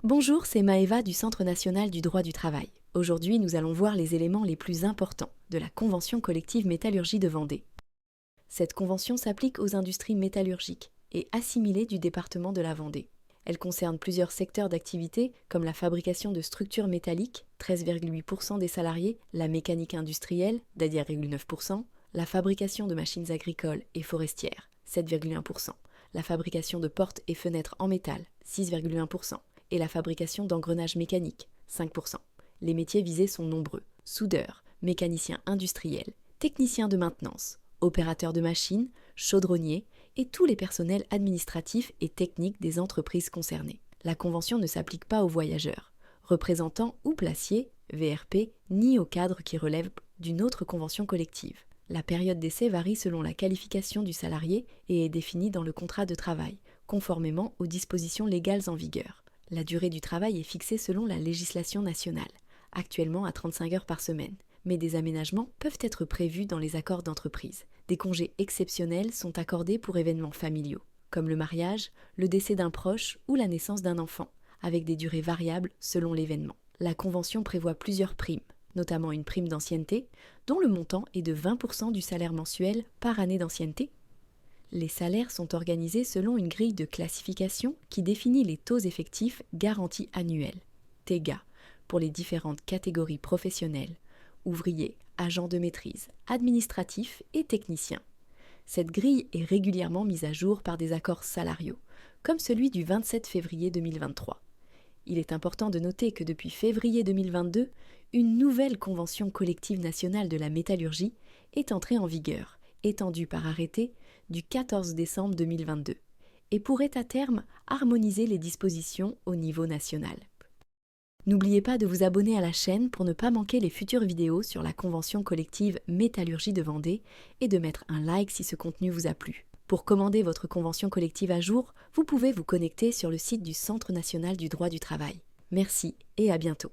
Bonjour, c'est Maëva du Centre national du droit du travail. Aujourd'hui, nous allons voir les éléments les plus importants de la Convention collective métallurgie de Vendée. Cette convention s'applique aux industries métallurgiques et assimilées du département de la Vendée. Elle concerne plusieurs secteurs d'activité comme la fabrication de structures métalliques, 13,8% des salariés, la mécanique industrielle, 10,9%, la fabrication de machines agricoles et forestières, 7,1%, la fabrication de portes et fenêtres en métal, 6,1%, et la fabrication d'engrenages mécaniques, 5%. Les métiers visés sont nombreux: soudeurs, mécaniciens industriels, techniciens de maintenance, opérateurs de machines, chaudronniers et tous les personnels administratifs et techniques des entreprises concernées. La convention ne s'applique pas aux voyageurs, représentants ou placiers, VRP, ni aux cadres qui relèvent d'une autre convention collective. La période d'essai varie selon la qualification du salarié et est définie dans le contrat de travail, conformément aux dispositions légales en vigueur. La durée du travail est fixée selon la législation nationale, actuellement à 35 heures par semaine, mais des aménagements peuvent être prévus dans les accords d'entreprise. Des congés exceptionnels sont accordés pour événements familiaux, comme le mariage, le décès d'un proche ou la naissance d'un enfant, avec des durées variables selon l'événement. La Convention prévoit plusieurs primes, notamment une prime d'ancienneté, dont le montant est de 20% du salaire mensuel par année d'ancienneté. Les salaires sont organisés selon une grille de classification qui définit les taux effectifs garantis annuels, TEGA, pour les différentes catégories professionnelles: ouvriers, agents de maîtrise, administratifs et techniciens. Cette grille est régulièrement mise à jour par des accords salariaux, comme celui du 27 février 2023. Il est important de noter que depuis février 2022, une nouvelle convention collective nationale de la métallurgie est entrée en vigueur, étendue par arrêté du 14 décembre 2022, et pourrait à terme harmoniser les dispositions au niveau national. N'oubliez pas de vous abonner à la chaîne pour ne pas manquer les futures vidéos sur la convention collective métallurgie de Vendée et de mettre un like si ce contenu vous a plu. Pour commander votre convention collective à jour, vous pouvez vous connecter sur le site du Centre national du droit du travail. Merci et à bientôt.